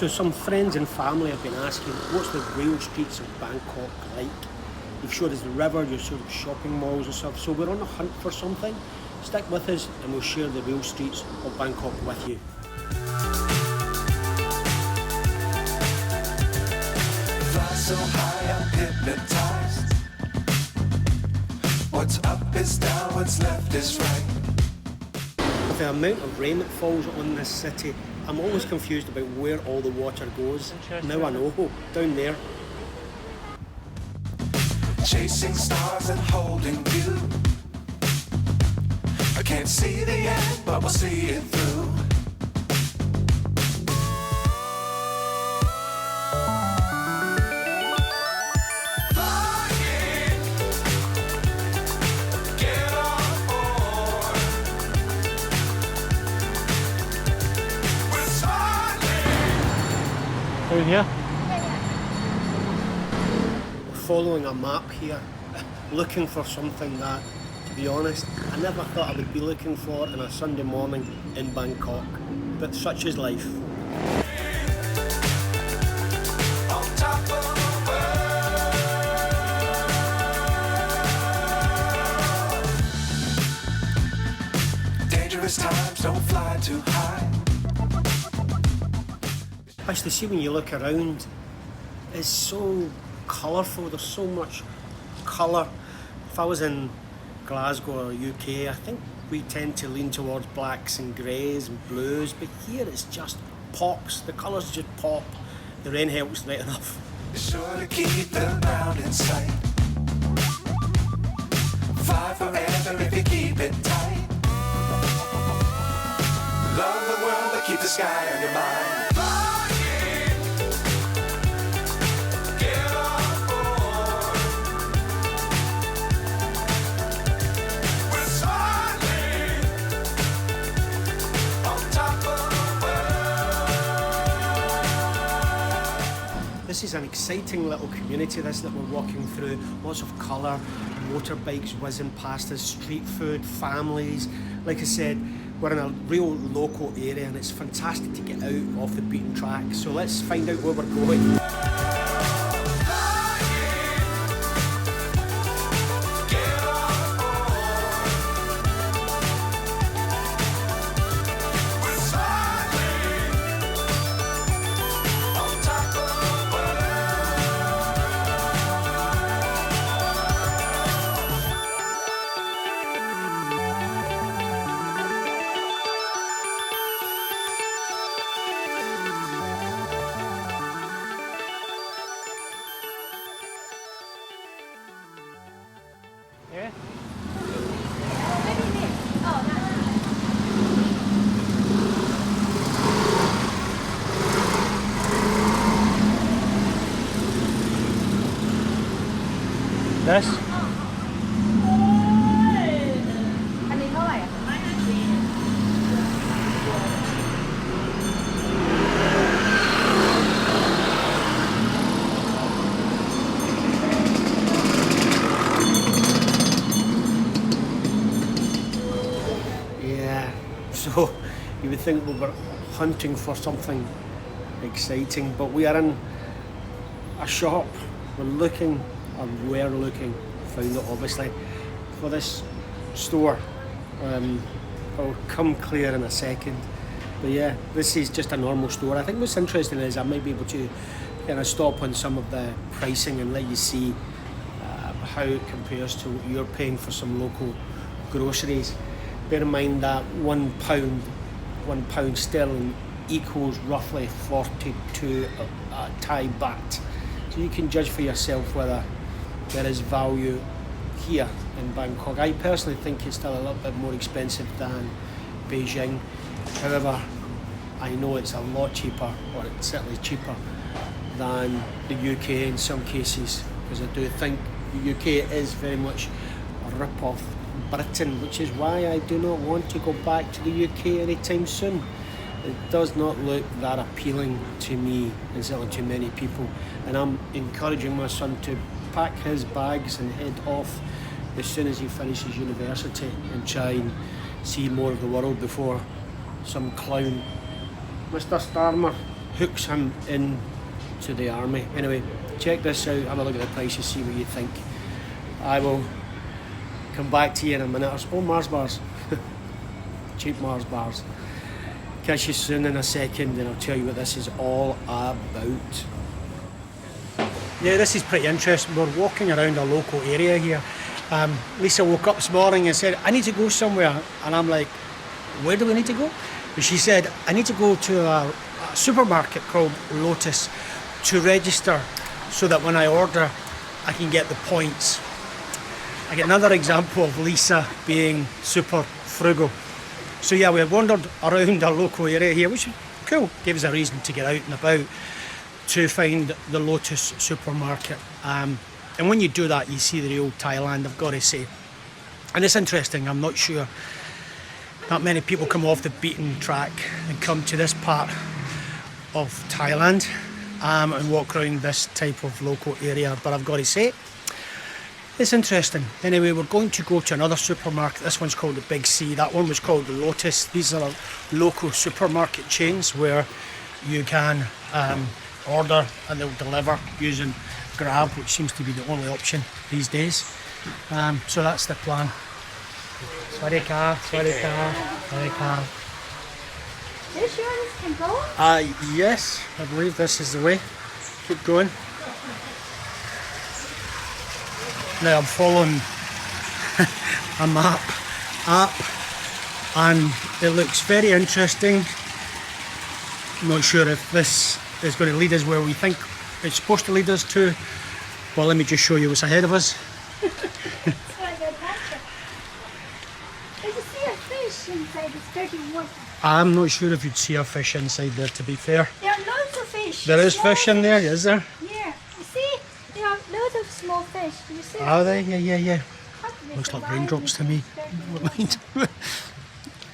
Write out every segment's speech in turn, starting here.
So some friends and family have been asking, what's the real streets of Bangkok like? You've showed us the river, you've showed us shopping malls and stuff, so we're on a hunt for something. Stick with us and we'll share the real streets of Bangkok with you. Fly so high, I'm hypnotized. What's up is down, what's left is right. With the amount of rain that falls on this city, I'm always confused about where all the water goes. Now I know, down there. Chasing stars and holding you. I can't see the end, but we'll see it through. Down here? We're following a map here, looking for something that, to be honest, I never thought I would be looking for on a Sunday morning in Bangkok. But such is life. Dangerous times, don't fly too high. Especially see when you look around, it's so colourful, there's so much colour. If I was in Glasgow or UK, I think we tend to lean towards blacks and greys and blues, but here it's just pops, the colours just pop. The rain helps right enough. Be sure to keep the ground in sight. Fly forever if you keep it tight. Love the world, but keep the sky on your mind. This is an exciting little community, this that we're walking through. Lots of colour, motorbikes whizzing past us, street food, families. Like I said, we're in a real local area and it's fantastic to get out off the beaten track. So let's find out where we're going. This? Yeah, so you would think we were hunting for something exciting, but we are in a shop. We're looking found it obviously, for this store. I'll come clear in a second. But yeah, this is just a normal store. I think what's interesting is I might be able to kind of stop on some of the pricing and let you see how it compares to what you're paying for some local groceries. Bear in mind that £1 sterling equals roughly 42 Thai baht. So you can judge for yourself whether there is value here in Bangkok. I personally think it's still a little bit more expensive than Beijing. However, I know it's a lot cheaper, or it's certainly cheaper than the UK in some cases, because I do think the UK is very much a rip-off Britain, which is why I do not want to go back to the UK anytime soon. It does not look that appealing to me, and certainly to many people, and I'm encouraging my son to pack his bags and head off as soon as he finishes university and try and see more of the world before some clown, Mr. Starmer, hooks him in to the army. Anyway, check this out, have a look at the prices, see what you think. I will come back to you in a minute or so. Oh, Mars bars. Cheap Mars bars. Catch you soon in a second and I'll tell you what this is all about. Yeah, this is pretty interesting. We're walking around a local area here. Lisa woke up this morning and said, I need to go somewhere. And I'm like, where do we need to go? And she said, I need to go to a supermarket called Lotus to register so that when I order, I can get the points. I get another example of Lisa being super frugal. So yeah, we wandered around our local area here, which is cool. Gave us a reason to get out and about to find the Lotus supermarket. And when you do that, you see the real Thailand, I've got to say. And it's interesting, I'm not sure that many people come off the beaten track and come to this part of Thailand and walk around this type of local area. But I've got to say, it's interesting. Anyway, we're going to go to another supermarket. This one's called the Big C. That one was called the Lotus. These are local supermarket chains where you can order and they'll deliver using Grab, which seems to be the only option these days. So that's the plan. Swadika, Swadika, Swadika. Are you sure this can go? Yes, I believe this is the way. Keep going. Now I'm following a map app and it looks very interesting. I'm not sure if this is going to lead us where we think it's supposed to lead us to. Well, let me just show you what's ahead of us. It's quite a good picture. There's a sea of fish inside this dirty water. I'm not sure if you'd see a fish inside there, to be fair. There are loads of fish. There is Small fish in there, is there? Yeah. You see? There are loads of small fish. Do you see? Are they? Yeah. How do they Looks like survive raindrops to in me. this dirty water?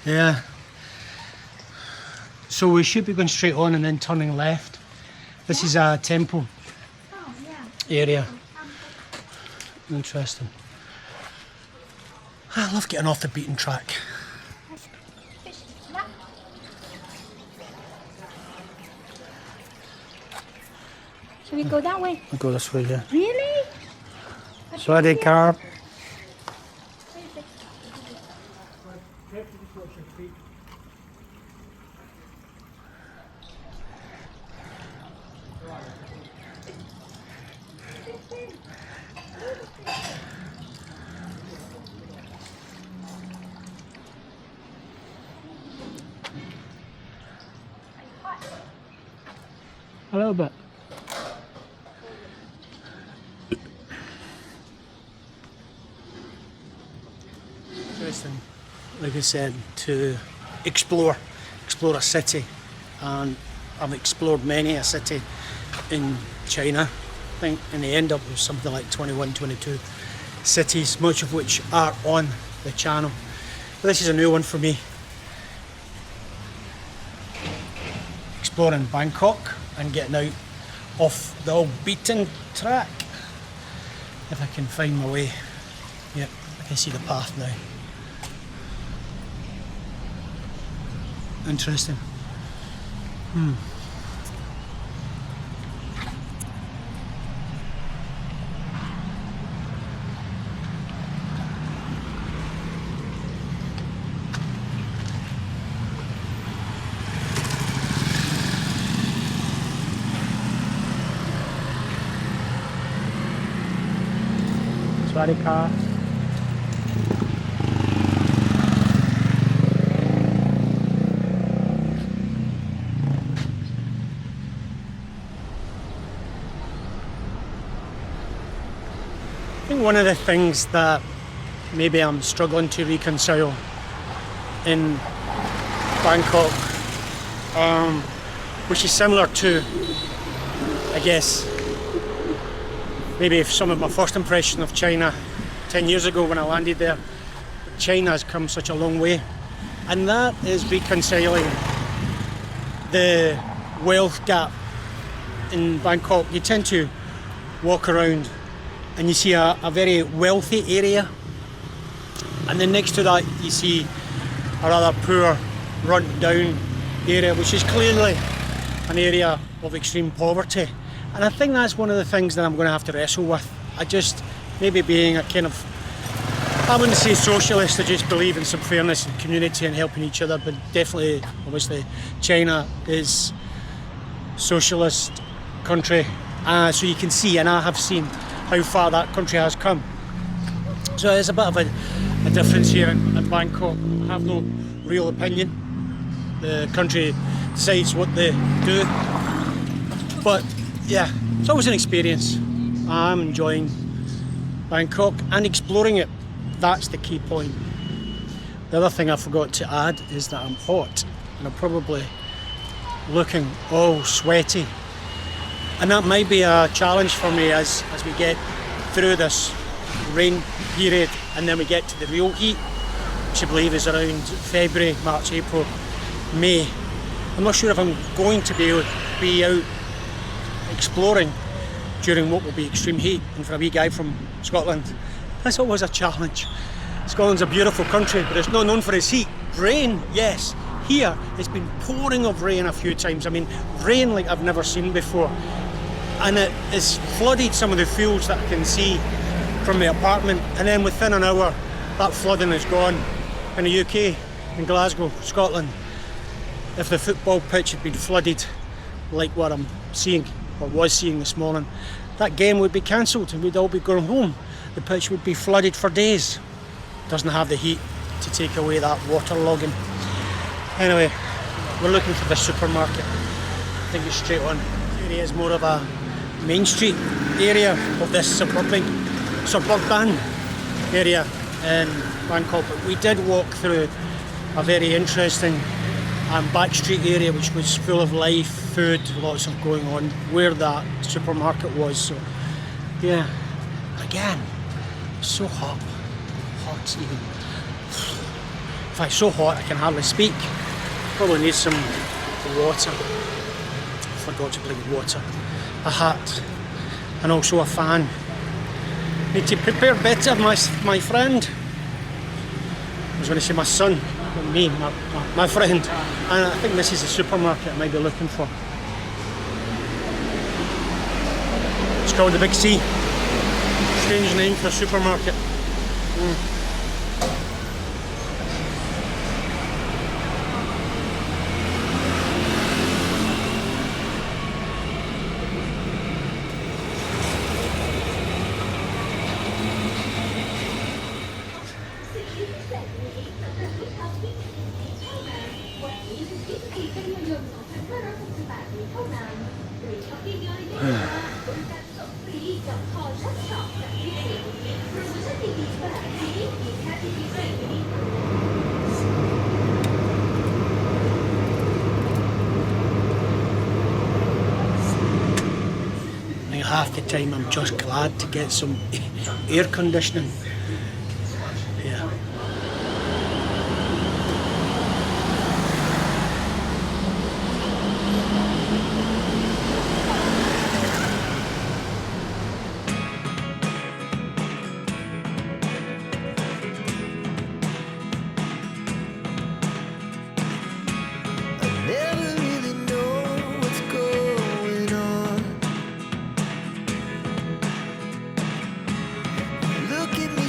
Yeah. So we should be going straight on and then turning left. This is a temple Oh, yeah. area. Interesting. I love getting off the beaten track. Fish. Yeah. Shall we go that way? I'll go this way, yeah. Really? Sorry, car. A little bit. Interesting, like I said, to explore a city, and I've explored many a city in China. I think in the end up with something like 21, 22 cities, much of which are on the channel. But this is a new one for me. Exploring Bangkok and getting out off the old beaten track. If I can find my way. Yep, I can see the path now. Interesting. Sorry, car. I think one of the things that maybe I'm struggling to reconcile in Bangkok, which is similar to, I guess, maybe some of my first impression of China 10 years ago when I landed there. China has come such a long way, and that is reconciling the wealth gap in Bangkok. You tend to walk around and you see a very wealthy area, and then next to that you see a rather poor, run down area, which is clearly an area of extreme poverty. And I think that's one of the things that I'm going to have to wrestle with. I just, maybe being a kind of, I wouldn't say socialist, I just believe in some fairness and community and helping each other, but definitely, obviously, China is socialist country. So you can see, and I have seen, how far that country has come. So there's a bit of a difference here in Bangkok. I have no real opinion. The country decides what they do. But yeah, it's always an experience. I'm enjoying Bangkok and exploring it. That's the key point. The other thing I forgot to add is that I'm hot and I'm probably looking all sweaty. And that might be a challenge for me as we get through this rain period and then we get to the real heat, which I believe is around February, March, April, May. I'm not sure if I'm going to be able to be out exploring during what will be extreme heat. And for a wee guy from Scotland, that's always a challenge. Scotland's a beautiful country, but it's not known for its heat. Rain, yes. Here, it's been pouring of rain a few times. I mean, rain like I've never seen before. And it has flooded some of the fields that I can see from the apartment. And then within an hour, that flooding is gone. In the UK, in Glasgow, Scotland, if the football pitch had been flooded like what I'm seeing, or was seeing this morning, that game would be cancelled and we'd all be going home. The pitch would be flooded for days. Doesn't have the heat to take away that waterlogging. Anyway, we're looking for the supermarket. I think it's straight on. The area is more of a Main Street area of this suburban area in Bangkok. But we did walk through a very interesting backstreet area which was full of life, food, lots of going on, where that supermarket was. So yeah, again, so hot even. In fact, so hot I can hardly speak. Probably need some water. Forgot to bring water, a hat, and also a fan. Need to prepare better, my friend. I was going to say my son, but me, my friend. And I think this is the supermarket I might be looking for. It's called the Big C. Strange name for a supermarket. Half the time I'm just glad to get some air conditioning. Yeah. Look at me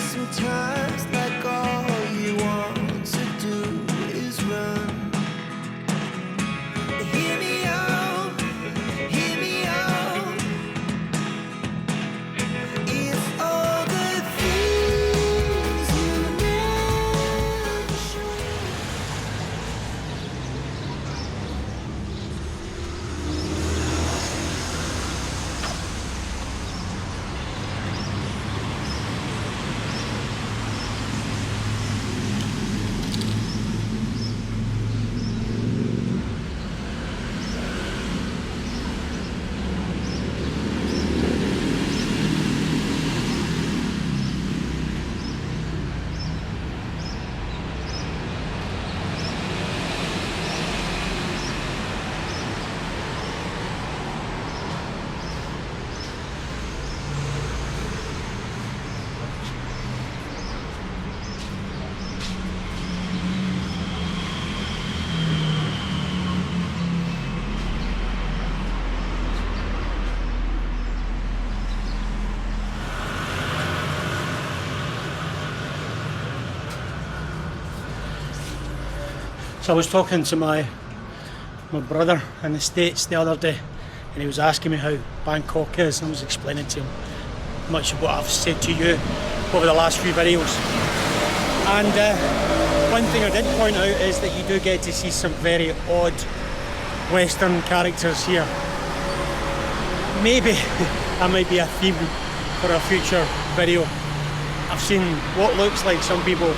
So I was talking to my brother in the States the other day, and he was asking me how Bangkok is, and I was explaining to him much of what I've said to you over the last few videos. And one thing I did point out is that you do get to see some very odd Western characters here. Maybe that might be a theme for a future video. I've seen what looks like some people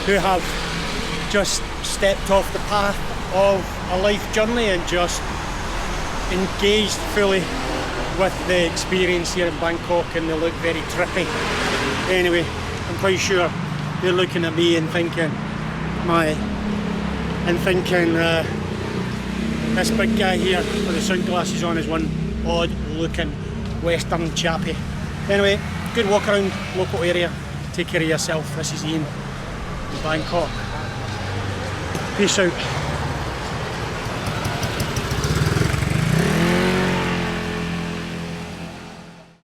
who have just stepped off the path of a life journey and just engaged fully with the experience here in Bangkok, and they look very trippy. Anyway, I'm quite sure they're looking at me and thinking, this big guy here with the sunglasses on is one odd looking Western chappie. Anyway, good walk around local area. Take care of yourself. This is Ian in Bangkok. Peace out.